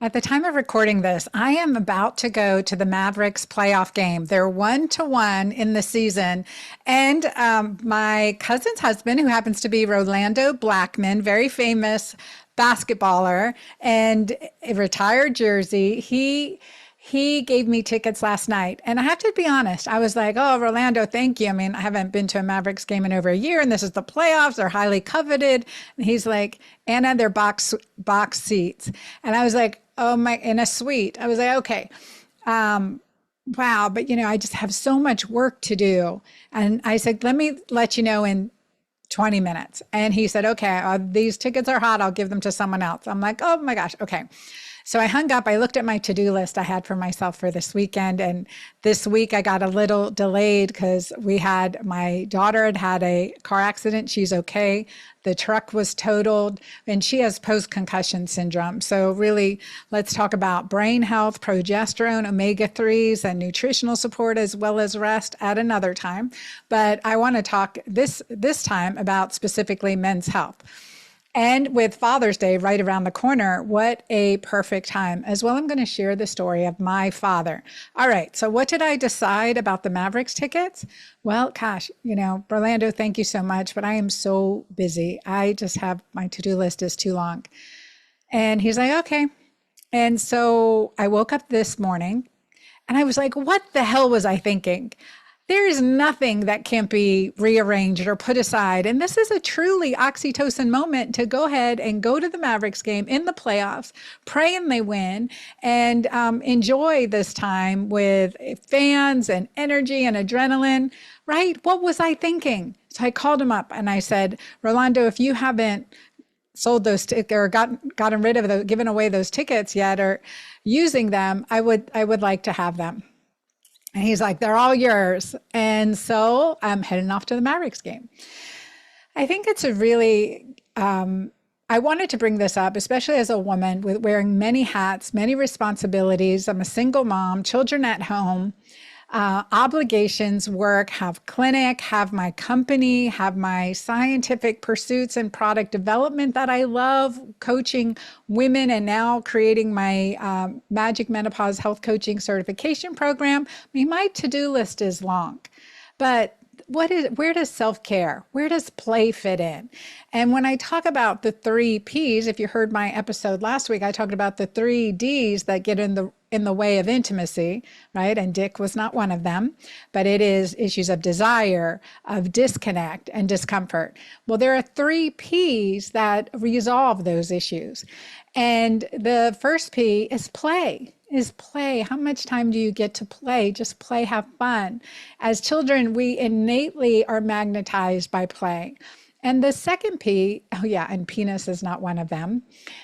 At the time of recording this, I am about to go to the Mavericks playoff game. They're 1-1 in the season. And my cousin's husband, who happens to be Rolando Blackman, very famous basketballer and a retired Jersey, he gave me tickets last night. And I have to be honest, I was like, oh, Rolando, thank you. I mean, I haven't been to a Mavericks game in over a year, and this is the playoffs. They're highly coveted. And he's like, Anna, they're box seats. And I was like, oh my, in a suite. I was like, okay. Wow. But I just have so much work to do. And I said, let me let you know in 20 minutes. And he said, okay, these tickets are hot. I'll give them to someone else. I'm like, oh my gosh. Okay. So I hung up. I looked at my to-do list I had for myself for this weekend. And this week I got a little delayed because my daughter had a car accident. She's okay. The truck was totaled and she has post-concussion syndrome. So really, let's talk about brain health, progesterone, omega-3s, and nutritional support, as well as rest at another time. But I want to talk this time about specifically men's health. And with Father's Day right around the corner, what a perfect time. As well, I'm going to share the story of my father. All right, so what did I decide about the Mavericks tickets? Well, gosh, Orlando, thank you so much, but I am so busy. I just have my to-do list is too long. And he's like, okay. And so I woke up this morning and I was like, what the hell was I thinking? There is nothing that can't be rearranged or put aside. And this is a truly oxytocin moment to go ahead and go to the Mavericks game in the playoffs, pray and they win, and enjoy this time with fans and energy and adrenaline, right? What was I thinking? So I called him up and I said, Rolando, if you haven't sold those or gotten rid of those, given away those tickets yet or using them, I would like to have them. And he's like, they're all yours. And so I'm heading off to the Mavericks game. I think it's a really, I wanted to bring this up, especially as a woman with wearing many hats, many responsibilities. I'm a single mom, children at home, obligations, work, have clinic, have my company, have my scientific pursuits and product development that I love, coaching women, and now creating my Magic Menopause Health Coaching Certification Program. I mean, my to-do list is long, but where does self-care, where does play fit in? And when I talk about the 3 Ps, if you heard my episode last week, I talked about the 3 Ds that get in the way of intimacy, right? And Dick was not one of them, but it is issues of desire, of disconnect, and discomfort. Well, there are 3 Ps that resolve those issues. And the first P is play. How much time do you get to play? Just play, have fun. As children, we innately are magnetized by play. And the second P, oh yeah, and penis is not one of them.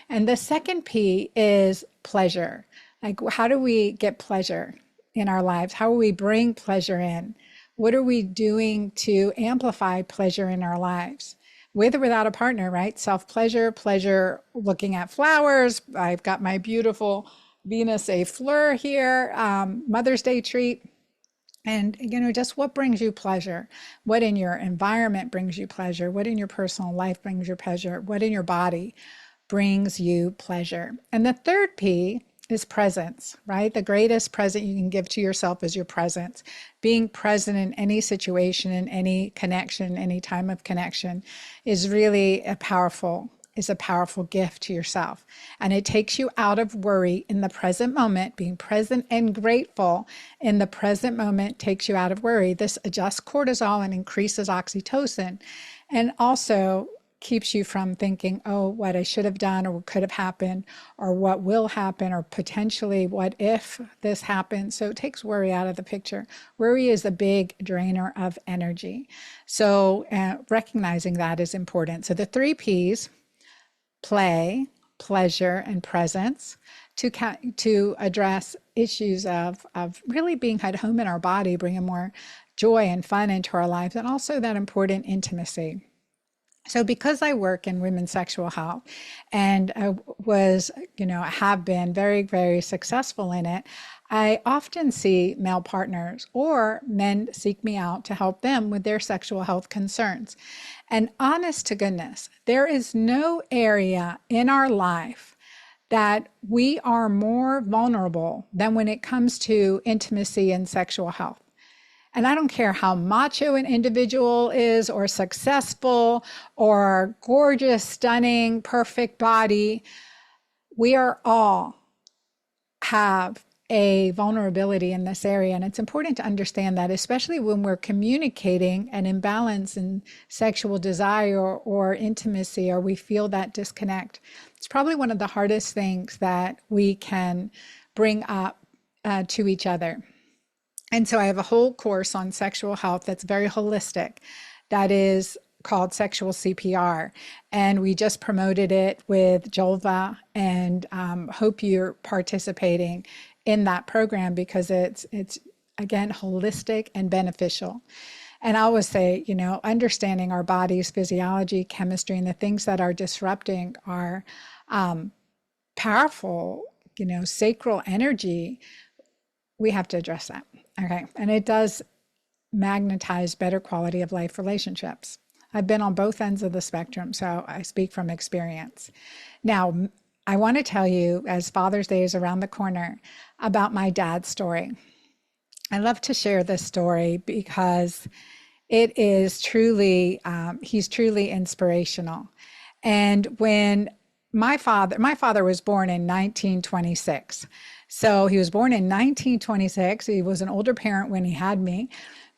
And the second P is pleasure. Like, how do we get pleasure in our lives? How do we bring pleasure in? What are we doing to amplify pleasure in our lives? With or without a partner, right? Self-pleasure, pleasure looking at flowers. I've got my beautiful Venus a fleur here, Mother's Day treat. And, just what brings you pleasure? What in your environment brings you pleasure? What in your personal life brings you pleasure? What in your body brings you pleasure? And the third P is presence, right? The greatest present you can give to yourself is your presence. Being present in any situation, in any connection, any time of connection is really a powerful gift to yourself. And it takes you out of worry in the present moment. Being present and grateful in the present moment takes you out of worry. This adjusts cortisol and increases oxytocin, and also keeps you from thinking, oh, what I should have done or what could have happened or what will happen or potentially what if this happens. So it takes worry out of the picture. Worry is a big drainer of energy. So recognizing that is important. So the 3 Ps, play, pleasure, and presence, to address issues of really being at home in our body, bringing more joy and fun into our lives, and also that important intimacy. So because I work in women's sexual health and I have been very, very successful in it, I often see male partners or men seek me out to help them with their sexual health concerns. And honest to goodness, there is no area in our life that we are more vulnerable than when it comes to intimacy and sexual health. And I don't care how macho an individual is, or successful, or gorgeous, stunning, perfect body, we are all have a vulnerability in this area. And it's important to understand that, especially when we're communicating an imbalance in sexual desire or intimacy, or we feel that disconnect. It's probably one of the hardest things that we can bring up to each other. And so I have a whole course on sexual health that's very holistic, that is called Sexual CPR. And we just promoted it with Jolva, and hope you're participating in that program, because it's again, holistic and beneficial. And I always say, understanding our body's physiology, chemistry, and the things that are disrupting our powerful, sacral energy, we have to address that. Okay. And it does magnetize better quality of life relationships. I've been on both ends of the spectrum, so I speak from experience. Now, I want to tell you, as Father's Day is around the corner, about my dad's story. I love to share this story because it is truly, he's truly inspirational. And when my father was born in 1926. So he was born in 1926. He was an older parent when he had me,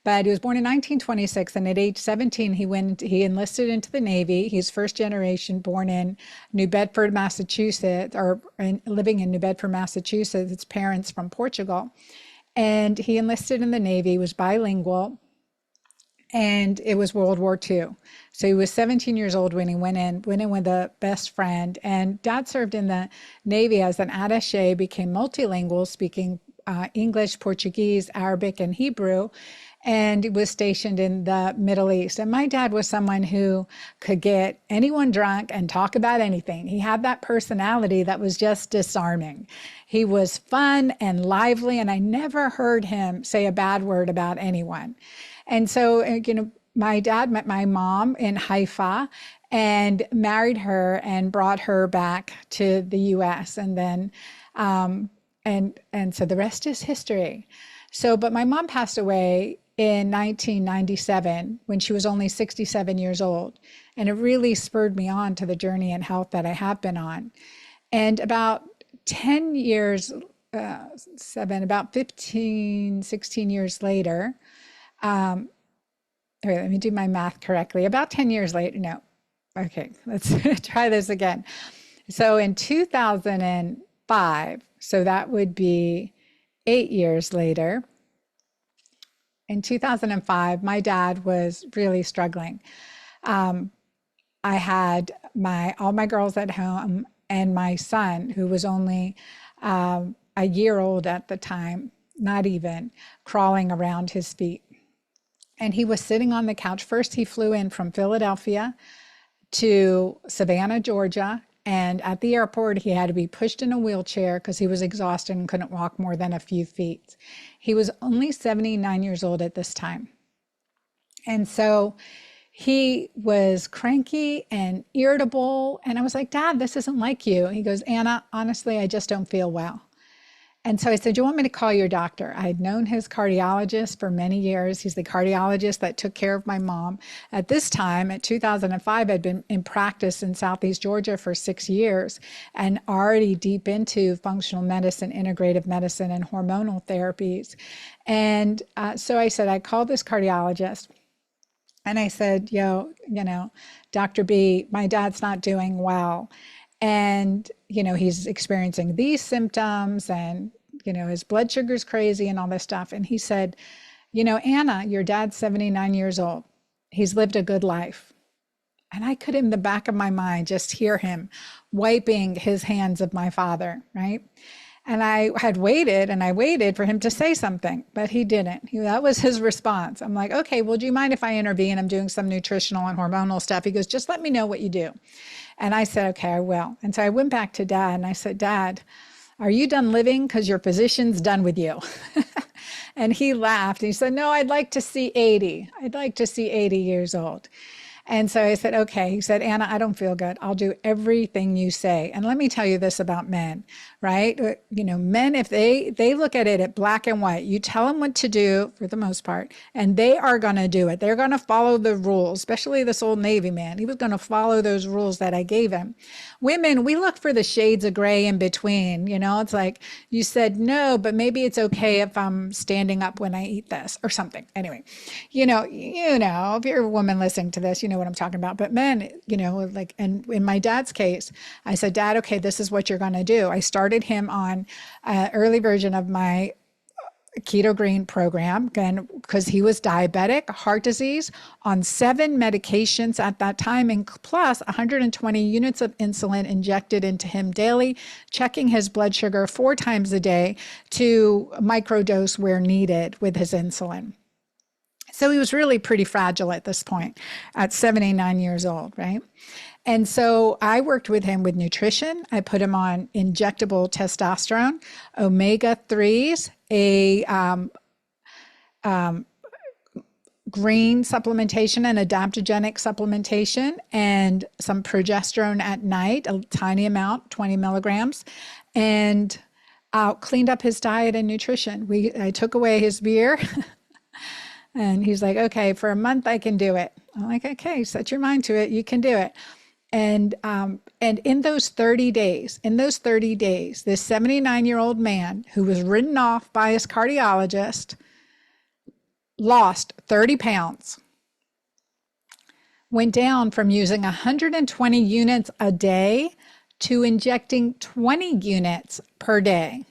but he was born in 1926. And at age 17, he enlisted into the Navy. He's first generation, born in New Bedford, Massachusetts, or living in New Bedford, Massachusetts. His parents from Portugal. And he enlisted in the Navy, was bilingual, and it was World War II. So he was 17 years old when he went in with a best friend. And Dad served in the Navy as an attaché, became multilingual, speaking English, Portuguese, Arabic, and Hebrew, and was stationed in the Middle East. And my dad was someone who could get anyone drunk and talk about anything. He had that personality that was just disarming. He was fun and lively, and I never heard him say a bad word about anyone. And so, my dad met my mom in Haifa and married her and brought her back to the US. And then, and so the rest is history. So, but my mom passed away in 1997 when she was only 67 years old. And it really spurred me on to the journey in health that I have been on. And about 10 years, about 15, 16 years later, let me do my math correctly. About 10 years later, no. Okay, let's try this again. So in 2005, so that would be 8 years later, in 2005, my dad was really struggling. I had all my girls at home and my son, who was only a year old at the time, not even, crawling around his feet. And he was sitting on the couch. First, he flew in from Philadelphia to Savannah, Georgia. And at the airport, he had to be pushed in a wheelchair because he was exhausted and couldn't walk more than a few feet. He was only 79 years old at this time. And so he was cranky and irritable. And I was like, Dad, this isn't like you. He goes, Anna, honestly, I just don't feel well. And so I said, do you want me to call your doctor? I had known his cardiologist for many years. He's the cardiologist that took care of my mom. At this time, at 2005, I'd been in practice in Southeast Georgia for 6 years and already deep into functional medicine, integrative medicine, and hormonal therapies. And so I said, I called this cardiologist and I said, Dr. B, my dad's not doing well. And, he's experiencing these symptoms and, his blood sugar's crazy and all this stuff. And he said, Anna, your dad's 79 years old. He's lived a good life. And I could, in the back of my mind, just hear him wiping his hands of my father, right? And I had waited and I waited for him to say something, but he didn't. That was his response. I'm like, okay, well, do you mind if I intervene? I'm doing some nutritional and hormonal stuff. He goes, just let me know what you do. And I said, okay, I will. And so I went back to Dad and I said, Dad, are you done living? Because your physician's done with you. And he laughed. And he said, no, I'd like to see 80. I'd like to see 80 years old. And so I said, okay. He said, Anna, I don't feel good. I'll do everything you say. And let me tell you this about men, right? You know, men, if they look at it at black and white, you tell them what to do for the most part, and they are going to do it. They're going to follow the rules, especially this old Navy man. He was going to follow those rules that I gave him. Women, we look for the shades of gray in between. You know, it's like you said no, but maybe it's okay if I'm standing up when I eat this or something. Anyway, if you're a woman listening to this, you know what I'm talking about. But men, like, and in my dad's case, I said, Dad, okay, this is what you're going to do. I started him on an early version of my keto-green program, again, because he was diabetic, heart disease, on 7 medications at that time, and plus 120 units of insulin injected into him daily, checking his blood sugar 4 times a day to microdose where needed with his insulin. So he was really pretty fragile at this point, at 79 years old, right? And so I worked with him with nutrition. I put him on injectable testosterone, omega-3s, a green supplementation and adaptogenic supplementation, and some progesterone at night, a tiny amount, 20 milligrams, and cleaned up his diet and nutrition. I took away his beer. And he's like, okay, for a month I can do it. I'm like, okay, set your mind to it. You can do it. And in those 30 days, this 79-year-old man who was written off by his cardiologist lost 30 pounds, went down from using 120 units a day to injecting 20 units per day.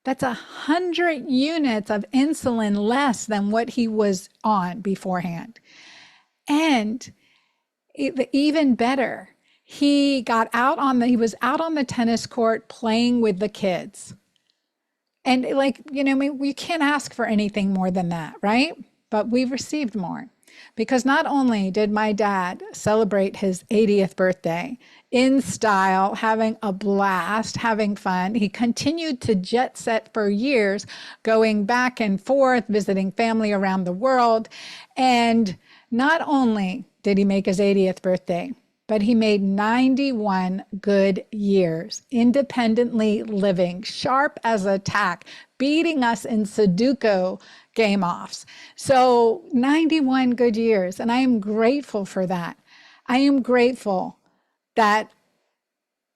That's 100 units of insulin less than what he was on beforehand. And even better, he was out on the tennis court playing with the kids. And we can't ask for anything more than that, right? But we've received more. Because not only did my dad celebrate his 80th birthday in style, having a blast, having fun, he continued to jet set for years, going back and forth, visiting family around the world. And not only did he make his 80th birthday, but he made 91 good years, independently living, sharp as a tack, beating us in Sudoku game offs. So 91 good years. And I am grateful for that. I am grateful that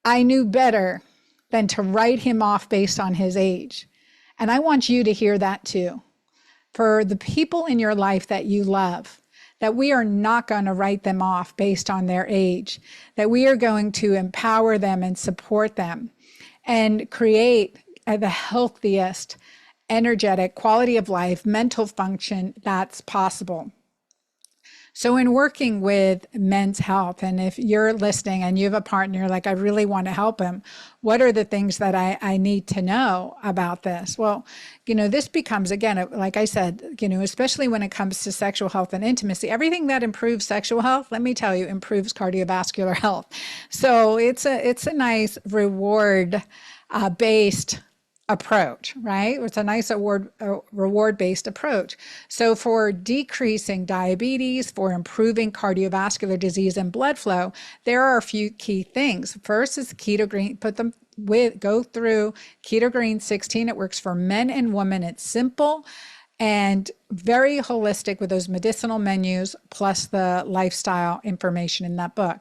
I knew better than to write him off based on his age. And I want you to hear that too. For the people in your life that you love, that we are not going to write them off based on their age, that we are going to empower them and support them and create the healthiest, energetic, quality of life, mental function that's possible. So in working with men's health, and if you're listening and you have a partner, like I really want to help him, what are the things that I need to know about this? Well, this becomes, again, like I said, especially when it comes to sexual health and intimacy, everything that improves sexual health, let me tell you, improves cardiovascular health. So it's a nice reward based approach, right? It's a nice reward-based approach. So for decreasing diabetes, for improving cardiovascular disease and blood flow, there are a few key things. First is keto-green. Go through keto-green 16. It works for men and women. It's simple and very holistic with those medicinal menus plus the lifestyle information in that book.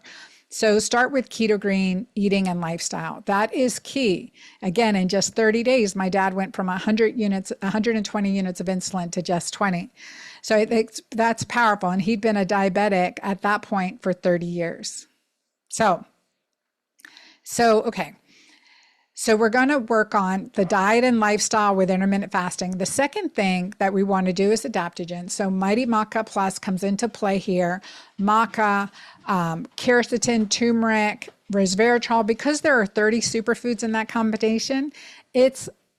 So start with keto-green eating and lifestyle. That is key. Again, in just 30 days, my dad went from 120 units of insulin to just 20. So that's powerful. And he'd been a diabetic at that point for 30 years. So okay. So we're going to work on the diet and lifestyle with intermittent fasting. The second thing that we want to do is adaptogen. So Mighty Maca Plus comes into play here. Maca, quercetin, turmeric, resveratrol, because there are 30 superfoods in that combination,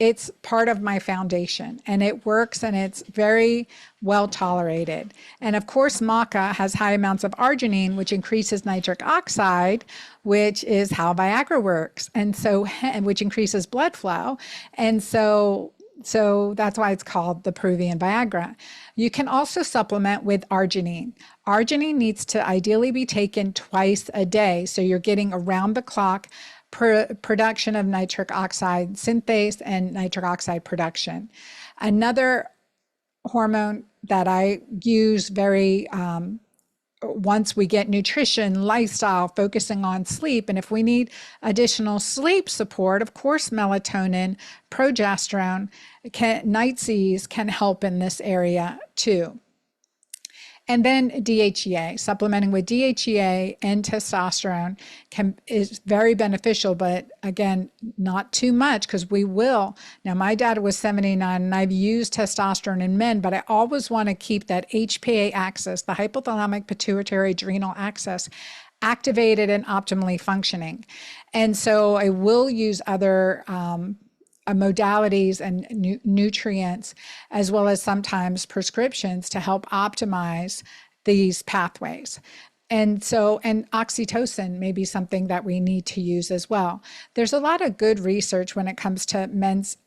it's part of my foundation, and it works, and it's very well tolerated. And of course, maca has high amounts of arginine, which increases nitric oxide, which is how Viagra works, and so which increases blood flow. And so So that's why it's called the Peruvian Viagra. You can also supplement with arginine. Arginine needs to ideally be taken twice a day. So you're getting around the clock production of nitric oxide synthase and nitric oxide production. Another hormone that I use very once we get nutrition, lifestyle, focusing on sleep. And if we need additional sleep support, of course, melatonin, progesterone, night C's can help in this area too. And then DHEA, supplementing with DHEA and testosterone is very beneficial, but again, not too much because we will. Now, my dad was 79 and I've used testosterone in men, but I always want to keep that HPA axis, the hypothalamic pituitary adrenal axis, activated and optimally functioning. And so I will use other modalities and nutrients, as well as sometimes prescriptions to help optimize these pathways. And oxytocin may be something that we need to use as well. There's a lot of good research when it comes to men's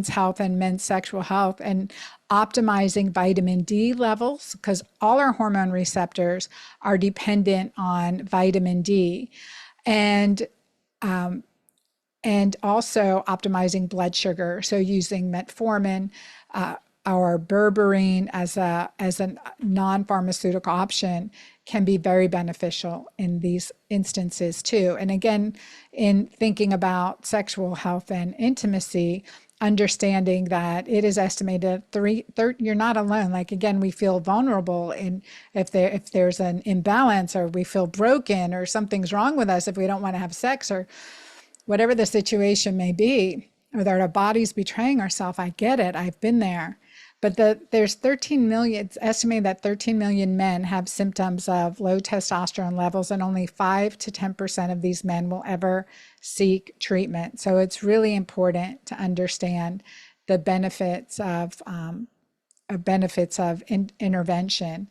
health and men's sexual health and optimizing vitamin D levels, because all our hormone receptors are dependent on vitamin D. And also optimizing blood sugar. So using metformin or berberine as a non-pharmaceutical option can be very beneficial in these instances too. And again, in thinking about sexual health and intimacy, understanding that it is estimated you're not alone. Like again, we feel vulnerable if there's an imbalance or we feel broken or something's wrong with us if we don't want to have sex or whatever the situation may be, or that our body's betraying ourselves. I get it. I've been there. But there's 13 million, it's estimated that 13 million men have symptoms of low testosterone levels, and only 5 to 10% of these men will ever seek treatment. So it's really important to understand the benefits of intervention.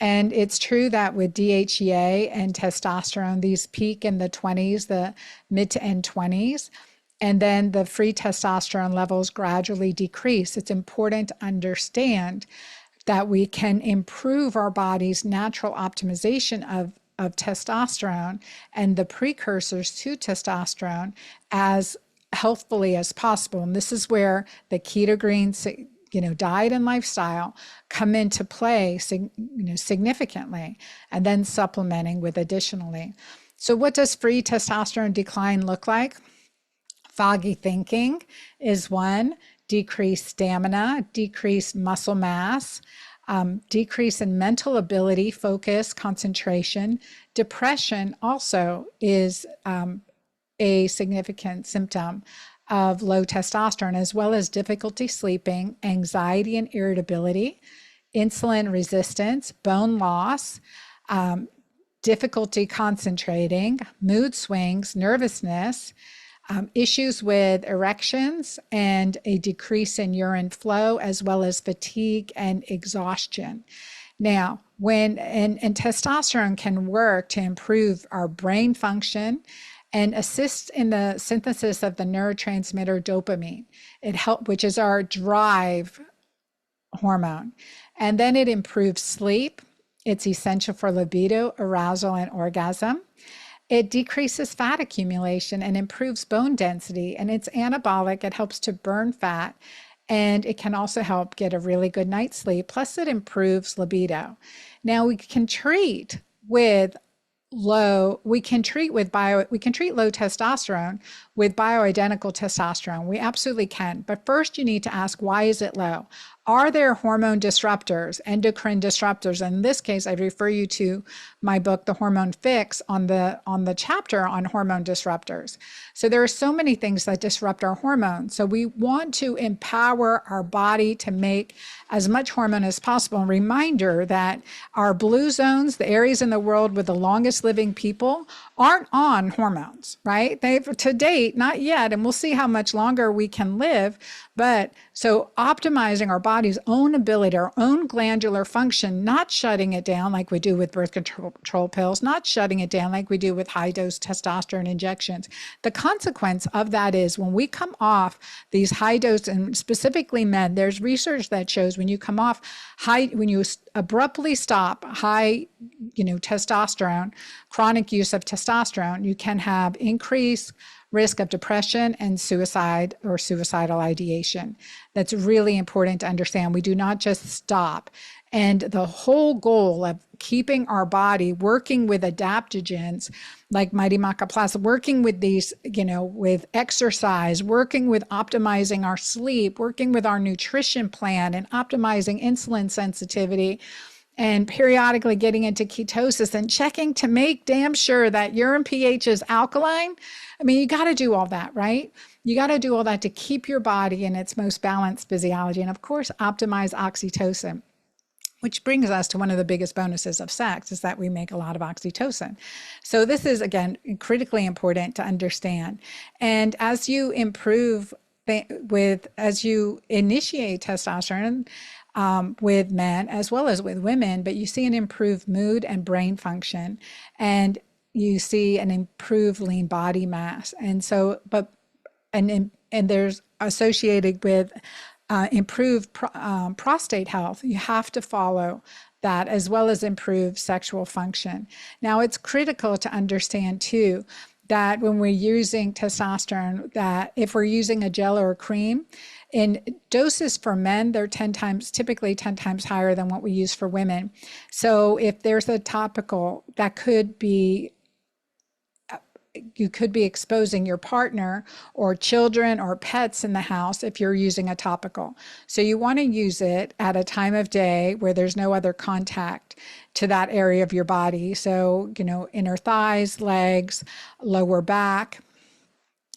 And it's true that with DHEA and testosterone, these peak in the 20s, the mid to end 20s, and then the free testosterone levels gradually decrease. It's important to understand that we can improve our body's natural optimization of testosterone and the precursors to testosterone as healthfully as possible. And this is where the keto-green diet and lifestyle come into play significantly, and then supplementing with additionally. So what does free testosterone decline look like? Foggy thinking is one, decreased stamina, decreased muscle mass, decrease in mental ability, focus, concentration. Depression also is a significant symptom of low testosterone, as well as difficulty sleeping, anxiety and irritability, insulin resistance, bone loss, difficulty concentrating, mood swings, nervousness, issues with erections, and a decrease in urine flow, as well as fatigue and exhaustion. Now, and testosterone can work to improve our brain function and assist in the synthesis of the neurotransmitter dopamine, which is our drive hormone. And then it improves sleep. It's essential for libido, arousal, and orgasm. It decreases fat accumulation and improves bone density, and it's anabolic. It helps to burn fat, and it can also help get a really good night's sleep. Plus, it improves libido. Now, we can treat low testosterone with bioidentical testosterone. We absolutely can. But first, you need to ask, why is it low? Are there hormone disruptors, endocrine disruptors? In this case, I refer you to my book, The Hormone Fix, on the chapter on hormone disruptors. So there are so many things that disrupt our hormones. So we want to empower our body to make as much hormone as possible. And reminder that our blue zones, the areas in the world with the longest living people, aren't on hormones, right? They've to date, not yet, and we'll see how much longer we can live. But so optimizing our body body's own ability, our own glandular function, not shutting it down like we do with birth control pills, not shutting it down like we do with high dose testosterone injections. The consequence of that is when we come off these high dose, and specifically men, there's research that shows when you come off high, when you abruptly stop high, testosterone, chronic use of testosterone, you can have increased risk of depression and suicide or suicidal ideation. That's really important to understand. We do not just stop. And the whole goal of keeping our body working with adaptogens like Mighty Maca Plus, working with these, with exercise, working with optimizing our sleep, working with our nutrition plan and optimizing insulin sensitivity, and periodically getting into ketosis and checking to make damn sure that urine pH is alkaline. I mean, you got to do all that, right? You got to do all that to keep your body in its most balanced physiology. And of course, optimize oxytocin, which brings us to one of the biggest bonuses of sex is that we make a lot of oxytocin. So this is, again, critically important to understand. And as you as you initiate testosterone, with men as well as with women, but you see an improved mood and brain function, and you see an improved lean body mass. And so, and there's associated with improved prostate health. You have to follow that, as well as improve sexual function. Now, it's critical to understand too that when we're using testosterone, that if we're using a gel or a cream, in doses for men, they're typically 10 times higher than what we use for women. So if there's a topical, that could be, you could be exposing your partner or children or pets in the house if you're using a topical. So you want to use it at a time of day where there's no other contact to that area of your body. So, inner thighs, legs, lower back,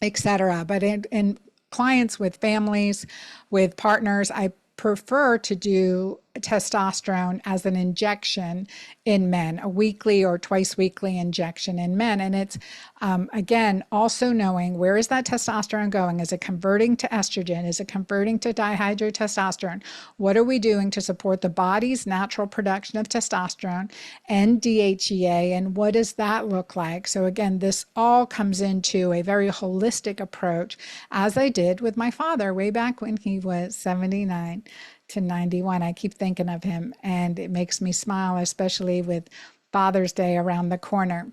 etc. But in clients with families, with partners, I prefer to do testosterone as an injection in men, a weekly or twice weekly injection in men. And it's, again, also knowing where is that testosterone going? Is it converting to estrogen? Is it converting to dihydrotestosterone? What are we doing to support the body's natural production of testosterone and DHEA? And what does that look like? So again, this all comes into a very holistic approach, as I did with my father way back when he was 79 to 91. I keep thinking of him, and it makes me smile, especially with Father's Day around the corner.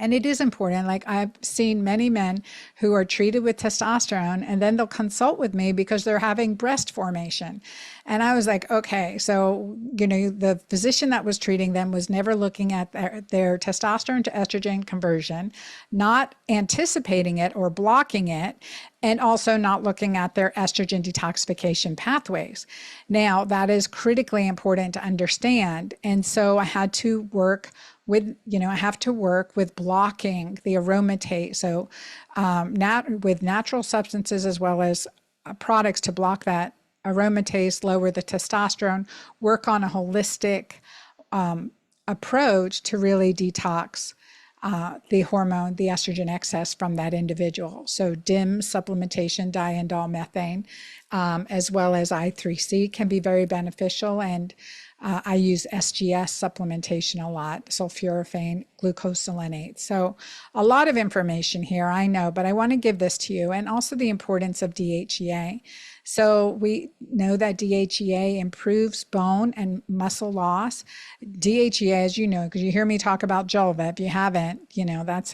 And it is important. Like, I've seen many men who are treated with testosterone, and then they'll consult with me because they're having breast formation. And I was like, okay, so, the physician that was treating them was never looking at their testosterone to estrogen conversion, not anticipating it or blocking it, and also not looking at their estrogen detoxification pathways. Now, that is critically important to understand. And so I had to work with, I have to work with blocking the aromatase. So with natural substances as well as products to block that aromatase, lower the testosterone, work on a holistic approach to really detox the hormone, the estrogen excess from that individual. So DIM supplementation, diindol methane, as well as I3C can be very beneficial. And I use SGS supplementation a lot, sulforaphane, glucosinolates. So a lot of information here, I know, but I want to give this to you, and also the importance of DHEA. So we know that DHEA improves bone and muscle loss. DHEA, as you know, because you hear me talk about Jolva. If you haven't, that's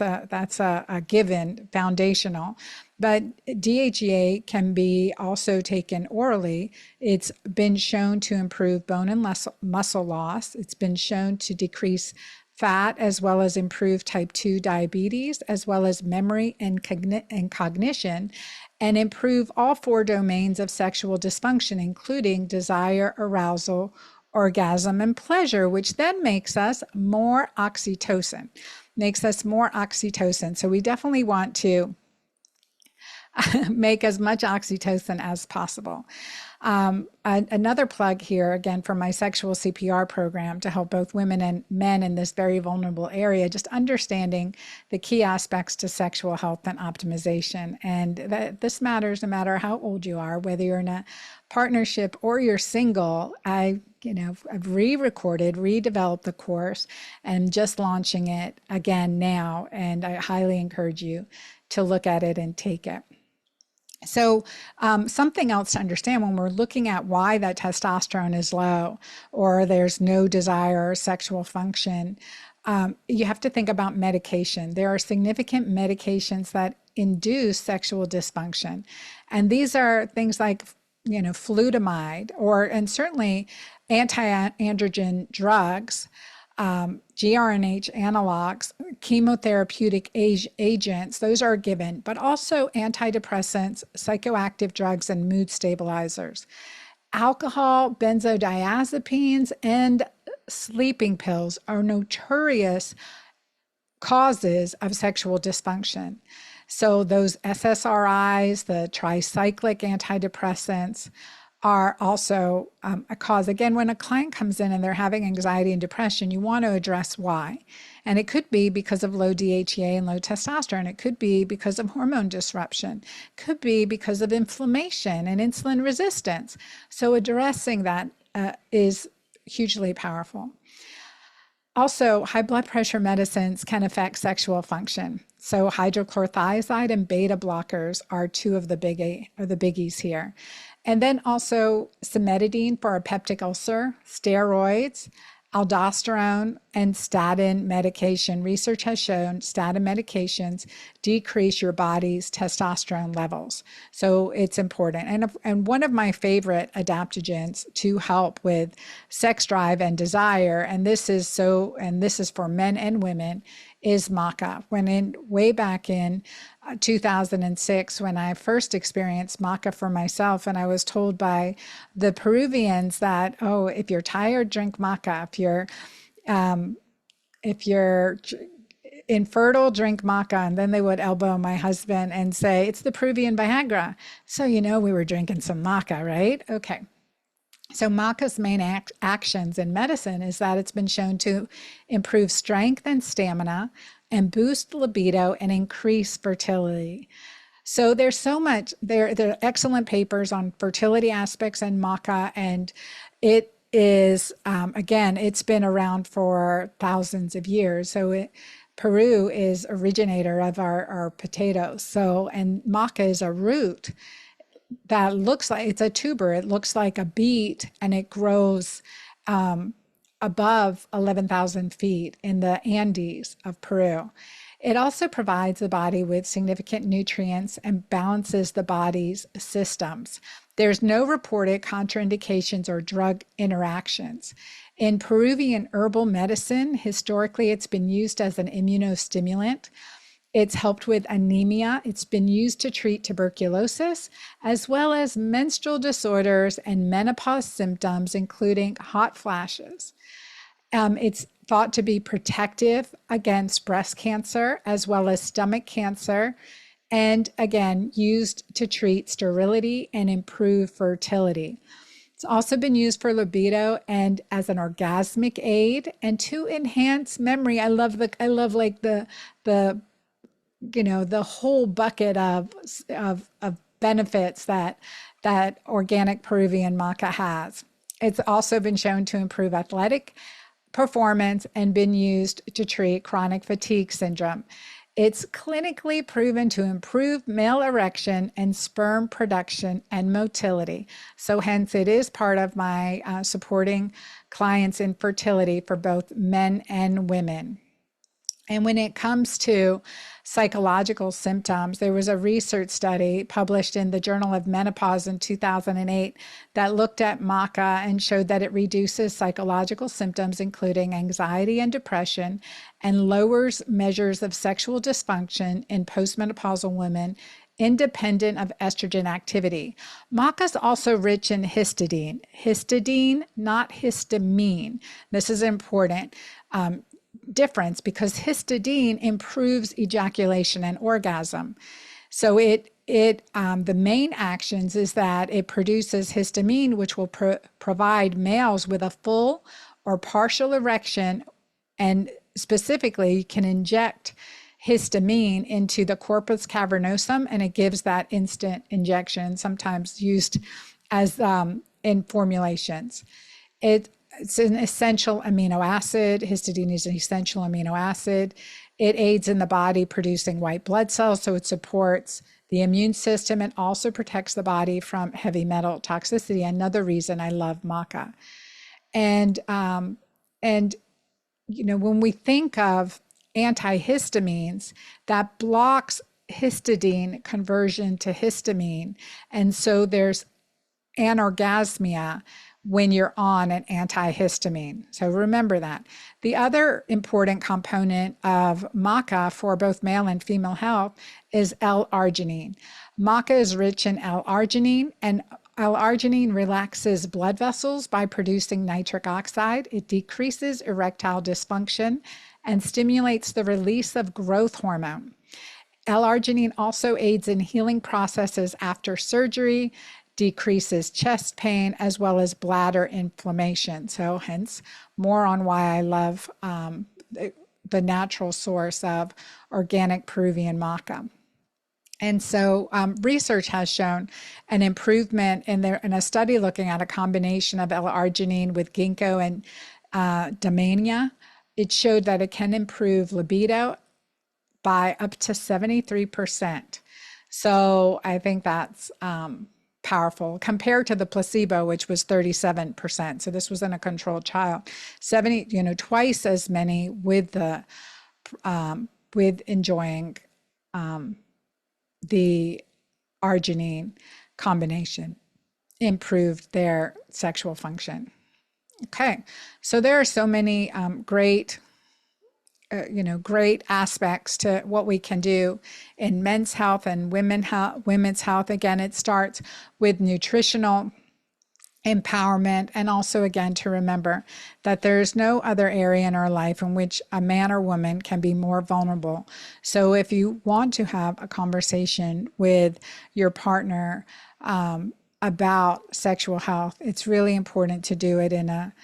a given, foundational. But DHEA can be also taken orally. It's been shown to improve bone and muscle loss. It's been shown to decrease fat, as well as improve type 2 diabetes, as well as memory and cognition, and improve all 4 domains of sexual dysfunction, including desire, arousal, orgasm, and pleasure, which then makes us more oxytocin. So we definitely want to make as much oxytocin as possible. Another plug here, again, for my sexual CPR program to help both women and men in this very vulnerable area, just understanding the key aspects to sexual health and optimization. And that this matters no matter how old you are, whether you're in a partnership or you're single. I've re-recorded, redeveloped the course and just launching it again now. And I highly encourage you to look at it and take it. So something else to understand when we're looking at why that testosterone is low or there's no desire or sexual function, you have to think about medication. There are significant medications that induce sexual dysfunction. And these are things like, flutamide and certainly anti-androgen drugs, GRNH analogs, chemotherapeutic agents, those are given, but also antidepressants, psychoactive drugs, and mood stabilizers. Alcohol, benzodiazepines, and sleeping pills are notorious causes of sexual dysfunction. So those SSRIs, the tricyclic antidepressants, are also a cause. Again, when a client comes in and they're having anxiety and depression, you want to address why. And it could be because of low DHEA and low testosterone. It could be because of hormone disruption. It could be because of inflammation and insulin resistance. So addressing that is hugely powerful. Also, high blood pressure medicines can affect sexual function. So hydrochlorothiazide and beta blockers are two of the biggies here. And then also cimetidine for a peptic ulcer, steroids, aldosterone, and statin medication. Research has shown statin medications decrease your body's testosterone levels. So it's important. And one of my favorite adaptogens to help with sex drive and desire, and this is for men and women, is maca. Way back in 2006, when I first experienced maca for myself, and I was told by the Peruvians that, oh, if you're tired, drink maca. If you're infertile, drink maca. And then they would elbow my husband and say, it's the Peruvian Viagra. So, we were drinking some maca, right? Okay. So maca's main actions in medicine is that it's been shown to improve strength and stamina and boost libido and increase fertility. So there's so much, there are excellent papers on fertility aspects in maca, and it is, again, it's been around for thousands of years. So Peru is originator of our potatoes. So, and maca is a root that looks like it's a tuber. It looks like a beet, and it grows above 11,000 feet in the Andes of Peru. It also provides the body with significant nutrients and balances the body's systems. There's no reported contraindications or drug interactions. In Peruvian herbal medicine, historically, it's been used as an immunostimulant. It's helped with anemia. It's been used to treat tuberculosis, as well as menstrual disorders and menopause symptoms, including hot flashes. It's thought to be protective against breast cancer, as well as stomach cancer, and again, used to treat sterility and improve fertility. It's also been used for libido and as an orgasmic aid and to enhance memory. I love like the the whole bucket of benefits that organic Peruvian maca has. It's also been shown to improve athletic performance and been used to treat chronic fatigue syndrome. It's clinically proven to improve male erection and sperm production and motility. So hence it is part of my supporting clients in fertility for both men and women. And when it comes to psychological symptoms, there was a research study published in the Journal of Menopause in 2008 that looked at maca and showed that it reduces psychological symptoms, including anxiety and depression, and lowers measures of sexual dysfunction in postmenopausal women, independent of estrogen activity. Maca is also rich in histidine. Histidine, not histamine. This is important. Difference because histidine improves ejaculation and orgasm. So it the main actions is that it produces histamine, which will provide males with a full or partial erection, and specifically can inject histamine into the corpus cavernosum, and it gives that instant injection, sometimes used as in formulations. It's an essential amino acid. Histidine is an essential amino acid. It aids in the body producing white blood cells, so it supports the immune system and also protects the body from heavy metal toxicity. Another reason I love maca. And when we think of antihistamines, that blocks histidine conversion to histamine, and so there's anorgasmia when you're on an antihistamine. So remember that. The other important component of maca for both male and female health is L-arginine. Maca is rich in L-arginine, and L-arginine relaxes blood vessels by producing nitric oxide. It decreases erectile dysfunction and stimulates the release of growth hormone. L-arginine also aids in healing processes after surgery, decreases chest pain, as well as bladder inflammation. So hence, more on why I love the natural source of organic Peruvian maca. And so research has shown an improvement in a study looking at a combination of L-arginine with ginkgo and damiana. It showed that it can improve libido by up to 73%. So I think that's powerful compared to the placebo, which was 37%. So this was in a controlled trial. Twice as many with enjoying the arginine combination improved their sexual function. Okay, so there are so many great aspects to what we can do in men's health and women's health. Again, it starts with nutritional empowerment, and also, again, to remember that there's no other area in our life in which a man or woman can be more vulnerable. So if you want to have a conversation with your partner about sexual health, it's really important to do it in a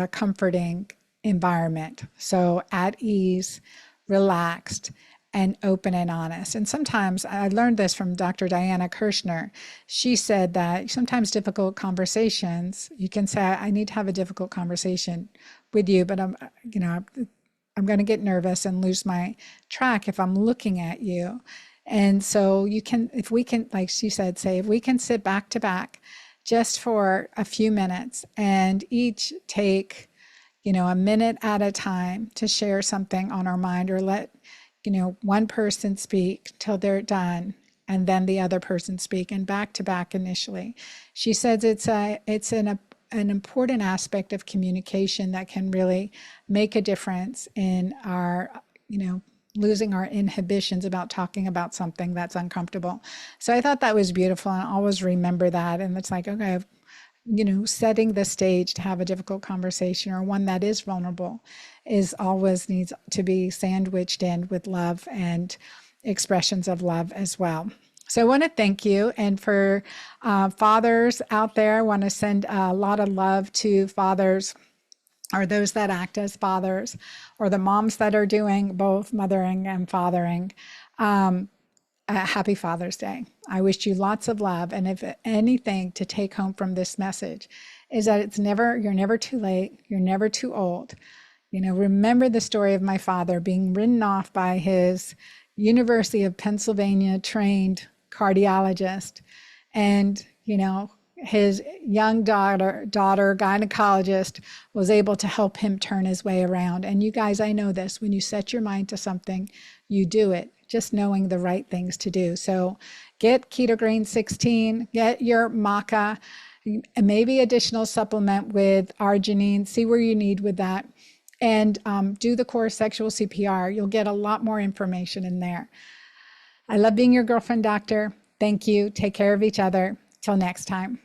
comforting environment. So at ease, relaxed, and open and honest. And sometimes I learned this from Dr. Diana Kirshner. She said that sometimes difficult conversations, you can say, I need to have a difficult conversation with you, but I'm going to get nervous and lose my track if I'm looking at you. And so if we can, like she said, if we can sit back to back just for a few minutes and each take a minute at a time to share something on our mind, or let one person speak till they're done and then the other person speak, and back to back initially. She says it's an important aspect of communication that can really make a difference in our losing our inhibitions about talking about something that's uncomfortable. So I thought that was beautiful, and I always remember that. And it's like, okay, setting the stage to have a difficult conversation, or one that is vulnerable, always needs to be sandwiched in with love and expressions of love as well. So I want to thank you. And for fathers out there, I want to send a lot of love to fathers, or those that act as fathers, or the moms that are doing both mothering and fathering. Happy Father's Day. I wish you lots of love. And if anything to take home from this message is that you're never too late. You're never too old. Remember the story of my father being written off by his University of Pennsylvania trained cardiologist. And, his young daughter gynecologist was able to help him turn his way around. And you guys, I know this, when you set your mind to something, you do it, just knowing the right things to do. So get keto-green 16, get your maca, and maybe additional supplement with arginine, see where you need with that, and do the core sexual CPR. You'll get a lot more information in there. I love being your girlfriend, doctor. Thank you. Take care of each other. Till next time.